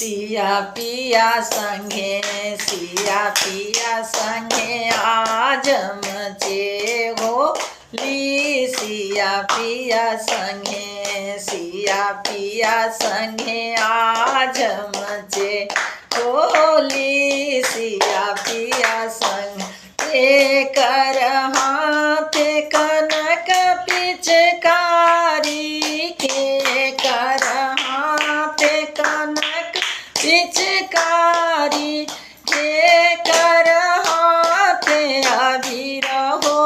सिया पिया संगे सिया पिया संगे आज मचे होली। सिया पिया संगे सिया पिया संगे आज मचे होली। सिया पिया संग कर हाथ कनक पिचकारी के कर हाथ कनक पिचकारी के कर हाथ अबीर हो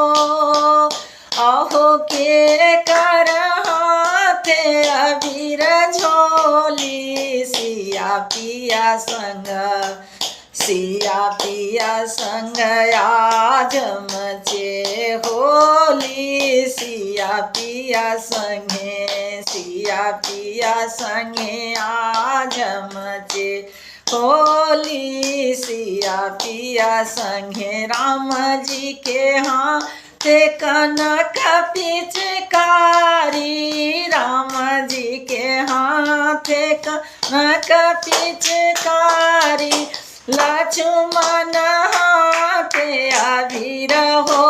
अहो के कर हाथ अबीर झोली। सिया पिया संग सिया पिया संग आज मचे होली। सिया पिया संगे सिया पिया संगे आज मचे होली। सिया पिया संगे राम जी के हाथ कनक पिचकारी राम जी के हाथ कनक पिचकारी लक्ष्मण हाथ अबीर हो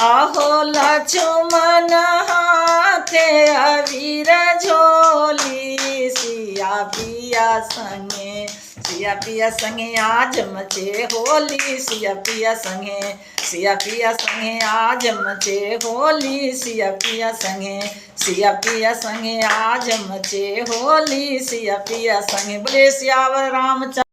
अहो लक्ष्मण हाथ अबीर झोली। सिया पिया संगे आज मचे होली। सिया पिया संगे आज मचे होली। सिया पिया संगे आज मचे होली। सिया पिया संगे बोले सियावर रामचंद्र।